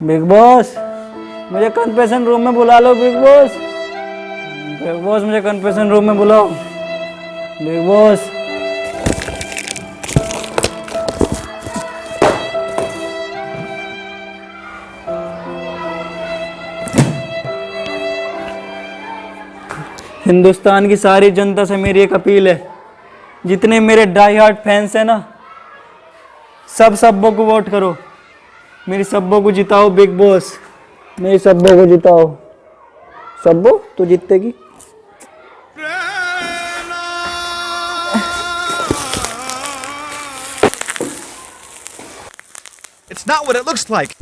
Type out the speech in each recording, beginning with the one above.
Big boss, मुझे confession room में बुला लो। बिग बॉस, बिग बॉस, मुझे कन्फेशन रूम में बुलाओ। बिग बॉस, हिंदुस्तान की सारी जनता से मेरी एक अपील है, जितने मेरे डाई हार्ट फैंस हैं ना, सब्बों को वोट करो, मेरी सब्बों को जिताओ। बिग बॉस, मेरी सब्बों को जिताओ। सब्बों तो जीतेगी। It's not what it looks like.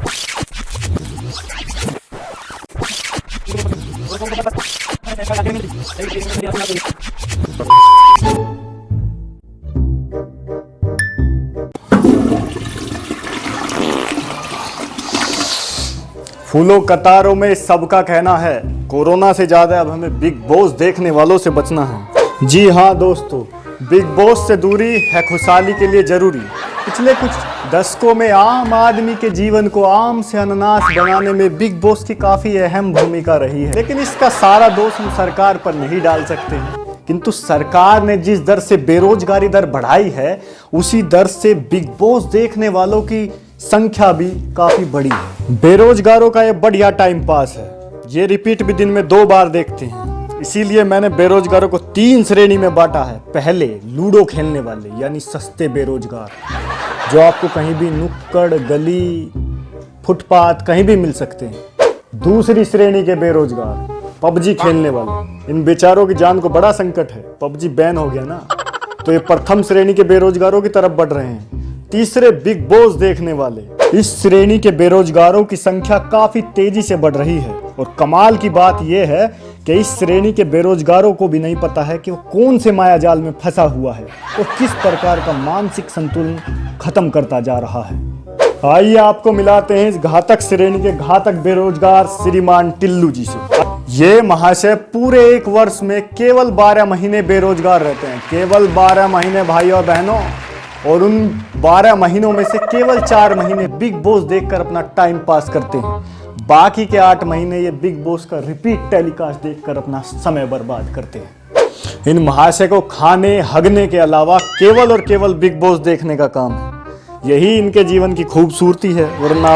फूलों कतारों में सबका कहना है, कोरोना से ज्यादा अब हमें बिग बॉस देखने वालों से बचना है। जी हाँ दोस्तों, बिग बॉस से दूरी है खुशहाली के लिए जरूरी। पिछले कुछ दशकों में आम आदमी के जीवन को आम से अनानास बनाने में बिग बॉस की काफी अहम भूमिका रही है, लेकिन इसका सारा दोष हम सरकार पर नहीं डाल सकते हैं। किंतु सरकार ने जिस दर से बेरोजगारी दर बढ़ाई है, उसी दर से बिग बॉस देखने वालों की संख्या भी काफी बड़ी है। बेरोजगारों का ये बढ़िया टाइम पास है, ये रिपीट भी दिन में 2 बार देखते हैं। इसीलिए मैंने बेरोजगारों को 3 श्रेणी में बांटा है। पहले लूडो खेलने वाले, यानी सस्ते बेरोजगार, जो आपको कहीं भी नुक्कड़ गली फुटपाथ कहीं भी मिल सकते हैं। दूसरी श्रेणी के बेरोजगार पबजी खेलने वाले, इन बेचारों की जान को बड़ा संकट है, पबजी बैन हो गया ना, तो ये प्रथम श्रेणी के बेरोजगारों की तरफ बढ़ रहे हैं। तीसरे बिग बॉस देखने वाले, इस श्रेणी के बेरोजगारों की संख्या काफी तेजी से बढ़ रही है। और कमाल की बात यह है कि इस श्रेणी के बेरोजगारों को भी नहीं पता है कि वो कौन से माया जाल में फंसा हुआ है और किस प्रकार का मानसिक संतुलन खत्म करता जा रहा है। आइए आपको मिलाते हैं इस घातक श्रेणी के घातक बेरोजगार श्रीमान टिल्लू जी से। ये महाशय पूरे 1 वर्ष में केवल 12 महीने बेरोजगार रहते हैं, केवल 12 महीने भाई और बहनों। और उन 12 महीनों में से केवल 4 महीने बिग बॉस देखकर अपना टाइम पास करते हैं। बाकी के 8 महीने ये बिग बॉस का रिपीट टेलीकास्ट देखकर अपना समय बर्बाद करते हैं। इन महाशय को खाने हगने के अलावा केवल और केवल बिग बॉस देखने का काम है। यही इनके जीवन की खूबसूरती है, वरना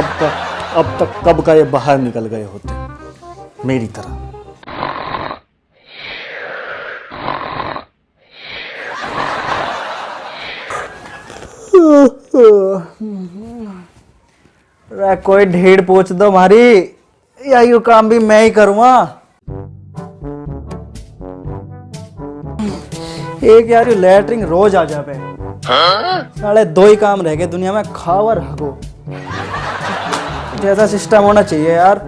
अब तक कब का ये बाहर निकल गए होते मेरी तरह। कोई ढेड़ पोंछ दो हमारी, या यू काम भी मैं ही करूँगा। एक यार यू लैटरिंग रोज आ जा पे, साले 2 ही काम रह गए दुनिया में, खाओ और हगो। जैसा सिस्टम होना चाहिए यार,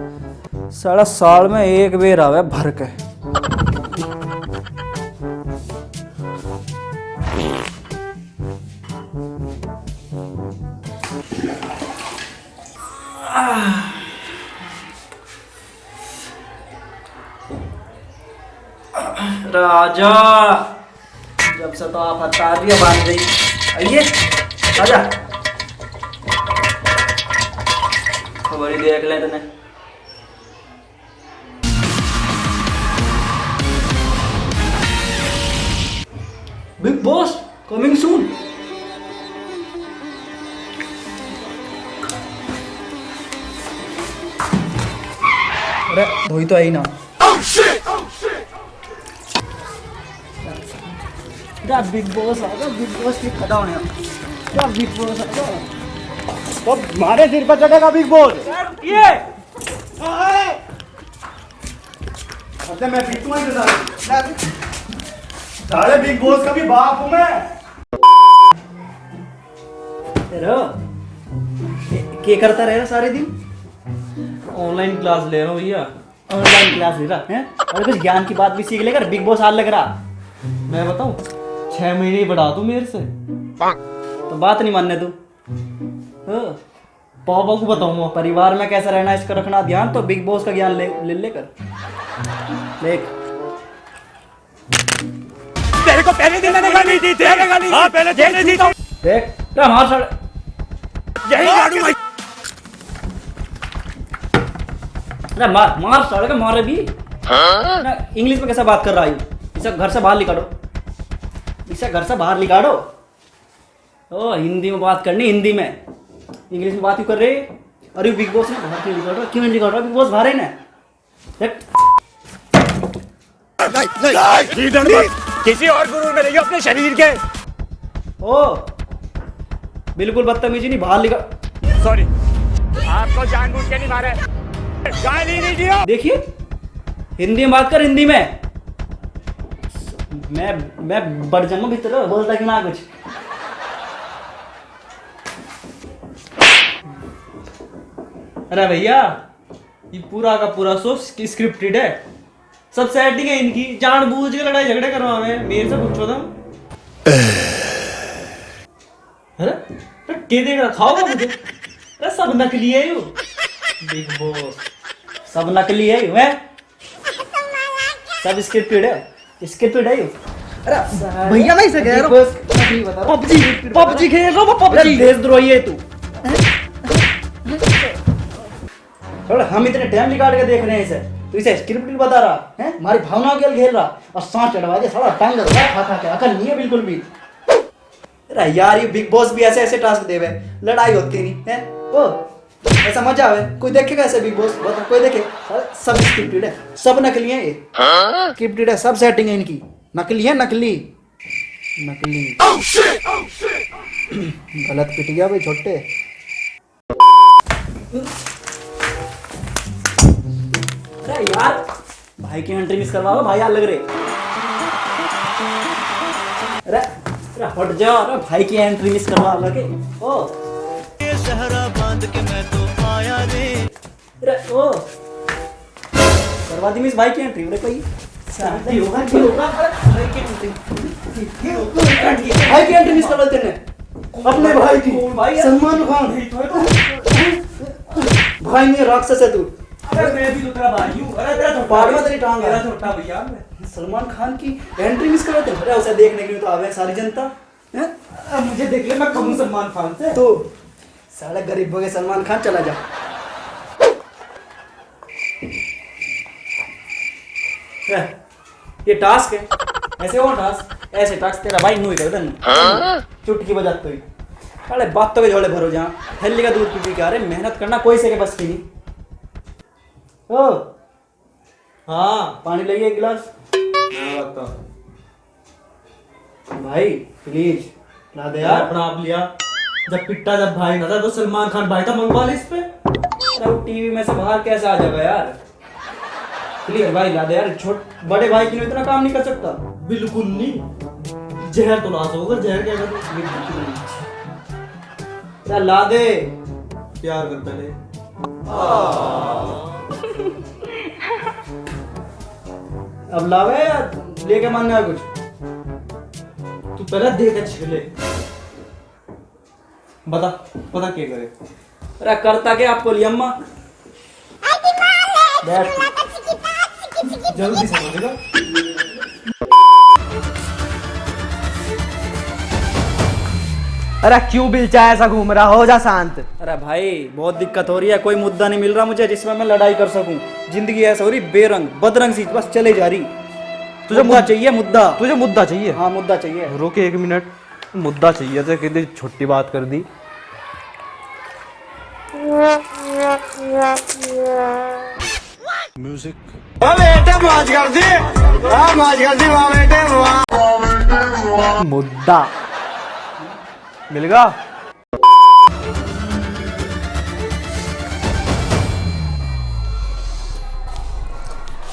साला साल में 1 बेर आवे भर के। राजा, जब से तो आप हतारियां बांध गई, आइए आजा, खबरी देख ले तने। Big boss coming soon. अरे धोई तो आई ना। बिग बॉस आ गया, बिग बॉस की खड़ा होने। बिग बॉस आ गया तो हमारे सिर पर चढ़ेगा बिग बॉस। ये अच्छा मैं पीटूंगा इधर सारे बिग बॉस का भी बाप हूं मैं। क्या करता रह रहा सारे दिन? ऑनलाइन क्लास ले रहा हूँ भैया। ऑनलाइन क्लास ले रहा है? अरे कुछ ज्ञान की बात भी सीख लेकर। बिग बॉस हाल लग रहा। मैं बताऊँ, 6 महीने ही बढ़ा तू मेरे से, तो बात नहीं मानने तू। पापा को बताऊंगा परिवार में कैसा रहना इसका रखना ध्यान, तो बिग बॉस का ज्ञान ले लेकर देख। तेरे को पहले दिन मैंने गाली दी थी। हाँ पहले देने दी थी। देख हमारा यही झाड़ू अरे मार मार साले का मारे भी ना। इंग्लिश में कैसा बात कर रहा है? इसे घर से बाहर निकालो, इसे घर से बाहर निकालो। ओ हिंदी में बात करनी, हिंदी में, इंग्लिश में बात क्यों कर रहे? अरे बिग बॉस ने बाहर क्यों निकाल रहा? क्यों नहीं निकाल रहा? बिग बॉस बाहर है ना। किसी और गुरु में नहीं, अपने शरीर के। ओ बिल्कुल बदतमीजी नहीं, बाहर निकाल। सॉरी, आपको जानबूझ के नहीं मारे, गाली नहीं दिया। देखिए हिंदी में बात कर, हिंदी में। मैं बढ़ जाऊंगा भीतर, बोलता कि ना कुछ। अरे भैया, ये पूरा का पूरा शो स्क्रिप्टेड है, सब सेटिंग है इनकी, जानबूझ के लड़ाई झगड़े करवावे। मेरे से पूछो तुम। अरे के देख रहा, खाओगा मुझे? अरे सब नकली है यू, बिग बॉस सब नकली है मैं, सब स्क्रिप्टेड है, स्क्रिप्टेड है यू। अरे भैया मैं इसे कह रहा हूँ, पबजी खेल रहा हूँ, पबजी। देशद्रोही है तू। थोड़ा हम इतने टाइम निकाल के देख रहे हैं इसे, तू इसे स्क्रिप्ट बता रहा है, हमारी भावनाओं के खेल रहा और सांस चढ़वा दिया साला टांग खा खा के, अकल नहीं है बिल्कुल भी। अरे यार ये बिग बॉस भी ऐसे ऐसे टास्क देवे, लड़ाई होती नहीं है। ओ ऐसा मजा आवे, कोई देखेगा ऐसे बिग बॉस? बता कोई देखे? सब स्क्रिप्टेड है, सब नकली है, ये स्क्रिप्टेड है, सब सेटिंग है इनकी, नकली है, नकली नकली। गलत पिट गया भाई छोटे। अरे यार भाई की एंट्री मिस करवा, भाई यार लग रहे। अरे अरे हट जा, अरे भाई की एंट्री मिस करवा लगे। ओ सहरा बांध के मैं तो आया रे। अरे ओ करवा दी मिस भाई की एंट्री। अरे कोई शादी होगा कि होगा? भाई की एंट्री, भाई की एंट्री मिस करवा तेने, अपने भाई की, भाई सलमान खान भाई में राक्षस है तू। अरे मैं भी तो तेरा भाई हूँ। अरे तेरा पाड़ में तेरी टांग है। मेरा छोटा भैया मैं। सलमान खान की एंट्री मिस करवाते हैं? अरे उसे देखने के लिए तो आवे सारी जनता हैं? अब मुझे देख ले, मैं कहूँ सलमान खान से। तो साला गरीब हो गए, सलमान खान चला जा। ये टास्क है, ऐसे हो टास्क, ऐसे टास्क तेरा भाई नुई कर दन चुटकी बजाते हुई। अरे बात तो के झोले भरो जहाँ, हेल्ली का दूध पी के आ रहे, मेहनत करना कोई से के बस की नहीं। ओ हाँ पानी लाइए एक गिलास भाई प्लीज ला दे यार, यार। अपना आप लिया। जब पिट्टा जब भाई ना था तो सलमान खान भाई था, मंगवा ले इस पे। अरे वो टीवी में से बाहर कैसे आ जाएगा यार? प्लीज भाई ला दे यार, छोट बड़े भाई के लिए इतना काम नहीं कर सकता। बिल्कुल नहीं, जहर तो लाश होगा, जहर क्या कर? यार ला दे। प्यार कर पहले। अब लावे या लेके मानना है कुछ? तू पहले देख अच्छे ले, बता बता क्या करे। अरे करता क्या आपको लियम्मा? बैठ जल्दी समझेगा। अरे क्यों बिलचा ऐसा घूम रहा, हो जा शांत। अरे भाई बहुत दिक्कत हो रही है, कोई मुद्दा नहीं मिल रहा मुझे जिसमें मैं लड़ाई कर सकूं। जिंदगी ऐसा हो रही बेरंग बदरंग सी, बस चले जा रही। तुझे मुद्दा चाहिए? मुद्दा तुझे मुद्दा चाहिए? हाँ मुद्दा चाहिए। रुक एक मिनट, मुद्दा चाहिए तो कितनी छोटी बात कर दी। म्यूजिक मुद्दा मिल गया।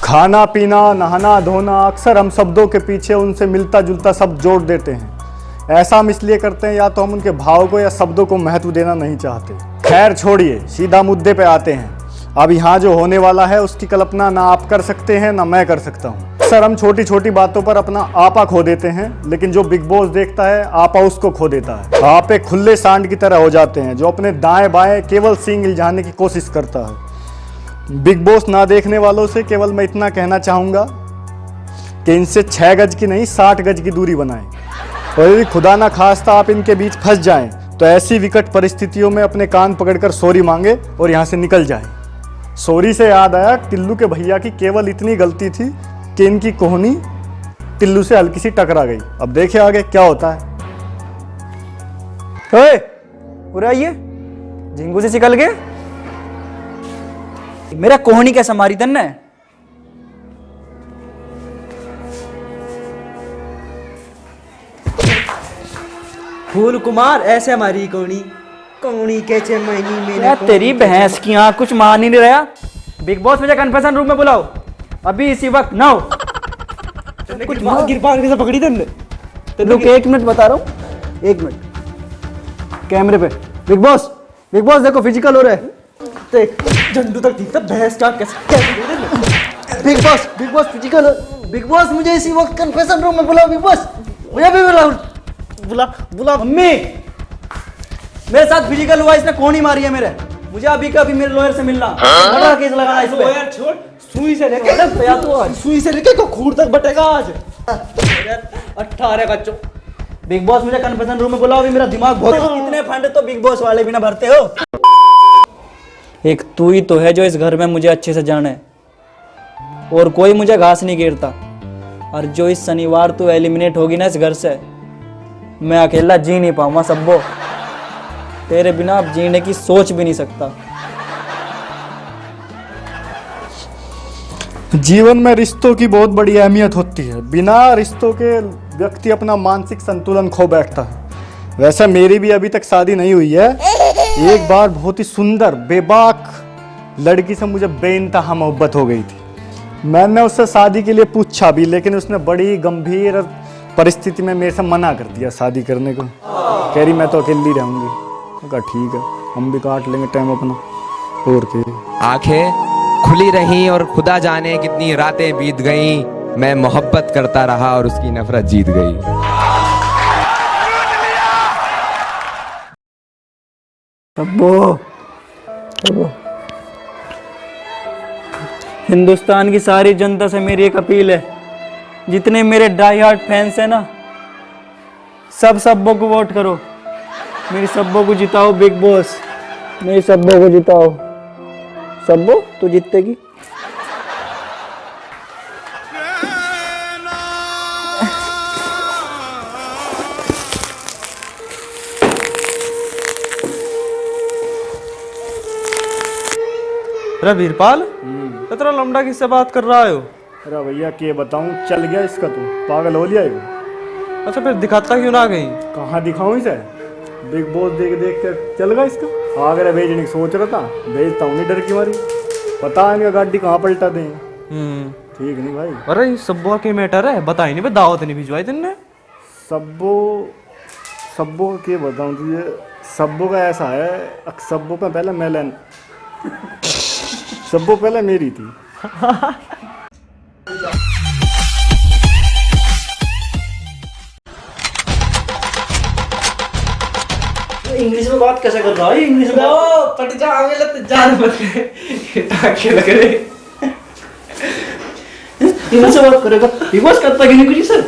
खाना पीना नहाना धोना, अक्सर हम शब्दों के पीछे उनसे मिलता जुलता शब्द जोड़ देते हैं। ऐसा हम इसलिए करते हैं या तो हम उनके भाव को या शब्दों को महत्व देना नहीं चाहते। खैर छोड़िए, सीधा मुद्दे पे आते हैं। अब यहाँ जो होने वाला है उसकी कल्पना ना आप कर सकते हैं ना मैं कर सकता हूँ। अक्सर हम छोटी छोटी बातों पर अपना आपा खो देते हैं, लेकिन जो बिग बॉस देखता है आपा उसको खो देता है। आप एक खुले सांड की तरह हो जाते हैं जो अपने दाएं बाएं केवल सींग इल्झाने की कोशिश करता है। बिग बॉस ना देखने वालों से केवल मैं इतना कहना चाहूँगा कि इनसे 6 गज की नहीं 60 गज की दूरी बनाएं। और यदि खुदा ना खास्ता आप इनके बीच फंस जाएं तो ऐसी विकट परिस्थितियों में अपने कान पकड़कर सॉरी मांगे और यहाँ से निकल जाएं। सॉरी से याद आया, टिल्लू के भैया की केवल इतनी गलती थी कि इनकी कोहनी टिल्लू से हल्की सी टकरा गई। अब देखिए आगे क्या होता है। ओए, उरे आइए, झिंगू से निकल गए। मेरा कोहनी कैसा मारी तन्ने? फूल कुमार ऐसे हमारी कौनी कौनी कैसे महीनी में क्या तेरी भैंस की आँख कुछ मान ही नहीं रहा। बिग बॉस मुझे कन्फेशन रूम में बुलाओ अभी इसी वक्त। नाउ कुछ गिरबान कैसे पकड़ी तन्ने? रुक, 1 मिनट बता रहा हूँ, 1 मिनट। कैमरे पे बिग बॉस देखो फिजिकल हो रहा है। देख झंडू तक ठीक था, भैंस का कैसे big boss physical. Big boss मुझे इसी वक्त कन्फेशन रूम में बुलाओ। बिग बॉस मुझे भी बुलाओ। बुला मम्मी, मेरे साथ फिजिकल हुआ, इसने कोहनी मारी है मेरे। मुझे अभी का अभी मेरे लॉयर से मिलना, बड़ा केस लगाना इस पे। यार छोड़, सुई से लेके या तो आज सुई से लेके को खूर तक बटेगा आज। 18 का चो। बिग बॉस मुझे कन्फेशन रूम में बुलाओ, अभी मेरा दिमाग बहुत। इतने फंड तो बिग बॉस वाले भी ना भरते हो। एक तू ही तो है जो इस घर में मुझे अच्छे से जाने, और कोई मुझे घास नहीं घेरता। और जो इस शनिवार तू एलिमिनेट होगी ना इस घर से, मैं अकेला जी नहीं पाऊंगा सब्बो। तेरे बिना अब जीने की सोच भी नहीं सकता। जीवन में रिश्तों की बहुत बड़ी अहमियत होती है। बिना रिश्तों के व्यक्ति अपना मानसिक संतुलन खो बैठता है। वैसे मेरी भी अभी तक शादी नहीं हुई है। एक बार बहुत ही सुंदर बेबाक लड़की से मुझे बेइंतहा मोहब्बत हो गई थी। मैंने उससे शादी के लिए पूछा भी, लेकिन उसने बड़ी गंभीर परिस्थिति में मेरे से मना कर दिया शादी करने को। कह रही मैं तो अकेली रहूंगी। कहा ठीक है, हम भी काट लेंगे टाइम अपना। और क्या, आंखें खुली रहीं और खुदा जाने कितनी रातें बीत गईं, मैं मोहब्बत करता रहा और उसकी नफरत जीत गई। अब्बो, हिंदुस्तान की सारी जनता से मेरी एक अपील है, जितने मेरे डाई हार्ट फैंस हैं ना, सब्बों को वोट करो। मेरी सब्बों को जिताओ बिग बॉस, मेरी सब्बों को जिताओ। सब्बो तू जीतेगी। अरे वीरपाल, इतना लमड़ा किससे बात कर रहा हो? अरे भैया क्या बताऊं, चल गया इसका। तू पागल हो लिया ये। अच्छा फिर दिखाता क्यों ना कहीं? कहाँ दिखाऊं इसे? बिग बॉस देख देख कर चल गया इसका। अगर भेजने की सोच रहा था, भेजता हूँ नहीं डर की मारी। पता है इनका गाड़ी कहाँ पलटा दें। ठीक नहीं भाई। अरे ये सब्बो के मैटर है, बताई नहीं, दावत नहीं भिजवाई तुमने? सब्बो के बताऊं तुझे। सब्बो का ऐसा है, सब्बो पे पहले मैं लेन सब्बो पहले मेरी थी। इंग्लिश में बात कैसे कर रहा है? इंग्लिश में पट जा आगे लत जान बचे टाके लग रहे। इंग्लिश में बात करेगा। बिग बॉस करता क्यों नहीं कुछ सर?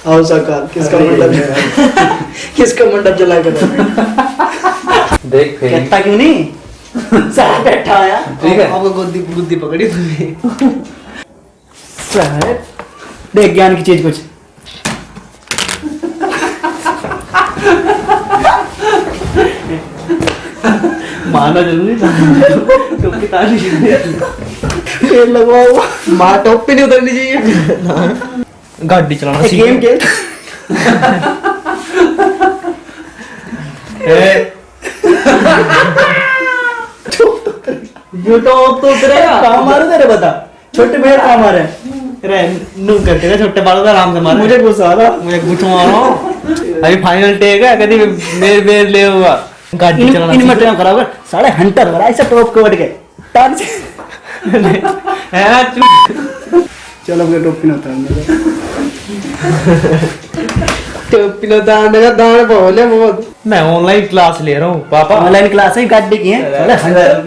आओ सरकार, किसका मंडप जला कर देख कहता क्यों नहीं? सारा बैठा आया। ठीक है। आपको गुद्दी पकड़ी तुमने। साहब देख ज्ञान की चीज कुछ। माना जरूरी था। टोपी ताली पेड़ लगवाओ। माँ टोपी नहीं उतरनी चाहिए। गाड़ी चलाना सीख। गेम खेल। यूट्यूब तो उतरेगा। कहाँ मारू तेरे बता? छोटे पेड़ कहाँ मारे? नू करते ना छोटे बालों का आराम से मारे। मुझे गुस्सा आ रहा। मुझे कुछ मारो। अभी फाइनल टेक है, कभी मेरे बेर ले हुआ। गाड़ी चलाना इन मटेरियल कराओगे साढ़े हंटर वाला ऐसा टॉप को बैठ के टांग से है ना चुप। चलो मुझे टोपी ना उतारने। टोपी ना उतारने का दान बोले बहुत। मैं ऑनलाइन क्लास ले रहा हूँ पापा। ऑनलाइन क्लास है, गाड़ी की है साढ़े हंटर।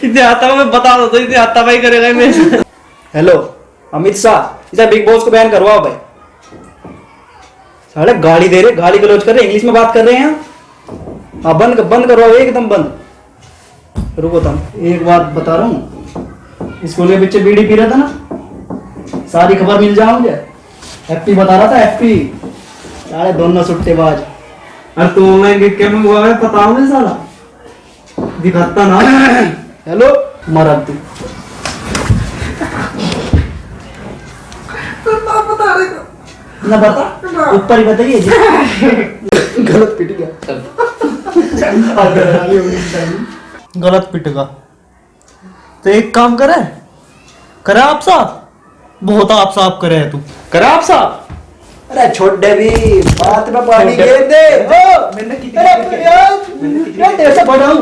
इतने आता मैं बता दो तो इतने आता भाई करेगा मेरे। हेलो अमित शाह, इसे बिग बॉस को बैन करवाओ भाई। साले गाली दे रहे, गाली गलौज कर रहे, इंग्लिश में बात कर रहे हैं। हाँ बंद बंद करवाओ एकदम बंद। रुको तुम, एक बात बता रहा हूँ, स्कूल के बच्चे बीड़ी पी रहा था ना, सारी खबर मिल जाओ मुझे। हैप्पी बता रहा था, हैप्पी। साले दोनों सुट्टेबाज। अरे तू ऑनलाइन देख के मैं हुआ है पता हूँ साला दिखाता ना। हेलो मरा तू। ना बता, ऊपर ही बताइए। गलत पिट गया। गलत पिटेगा तो एक काम करे आप साहब, बहुत आप साहब करे है तू, करे आप साहब। अरे छोटे भी बात में पानी गिर दे। मैंने तेरे से बड़ा हूँ,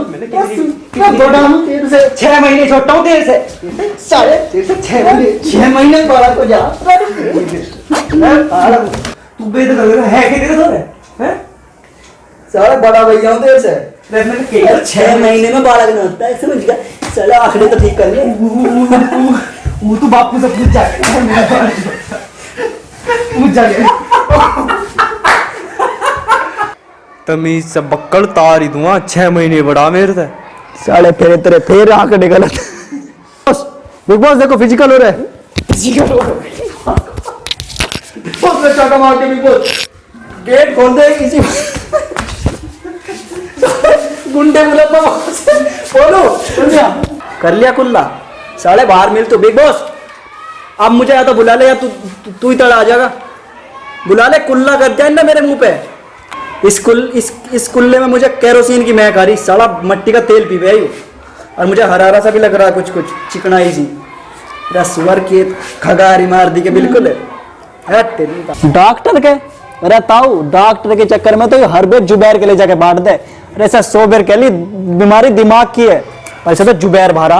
मैं बड़ा हूँ तेरे से, 6 महीने छोटा हूँ तेरे से। साले तेरे से 6 महीने बड़ा तो जा। तू बेद कर रहा है कि तेरे सारे हैं? साला बड़ा भैया हूँ तेरे से। 6 महीने में बालक नहीं होता है, समझ गया? साला आखिरी तो ठीक कर ले। वो तो बापू से पूछ जाएगा, पूछ जाएगा। तमीज से बक्कड़ तार ही दूंगा, 6 महीने बड़ा मेरे से। साले फिर तेरे फिर आंकड़े गलत। बिग बॉस देखो फिजिकल हो रहा है, फिजिकल हो रहा है। बॉस चाटा मार के बिग बॉस गेट खोल दे किसी। गुंडे बुलाता बोलो कर लिया कुल्ला। साले बाहर मिल तो बिग बॉस। अब मुझे या तो बुला ले या तू ही तड़ा आ जाएगा। बुला ले, कुल्ला कर जाए ना मेरे मुंह पे। इस कुल्ले में मुझे केरोसिन की महक आ रही। साला मट्टी का तेल पी गई और मुझे हरारा सा भी लग रहा है, कुछ चिकनाई सी। सुअर की खगारी मार दी के बिल्कुल है। डॉक्टर के अरे ताऊ, डॉक्टर के चक्कर में तो ये हर बेर जुबैर के ले जाके बांट दे। अरे ऐसा 100 बेर कह ली बीमारी दिमाग की है, ऐसा तो जुबैर भारा।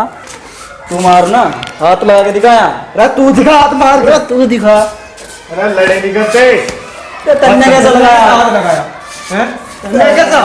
तू मारना, हाथ लगा के दिखाया। अरे तू दिखा, हाथ मार। अरे तू दिखा। अरे लड़े नहीं करते। तन्ने कैसा लगाया? लगाया हैं? तन्ने कैसा?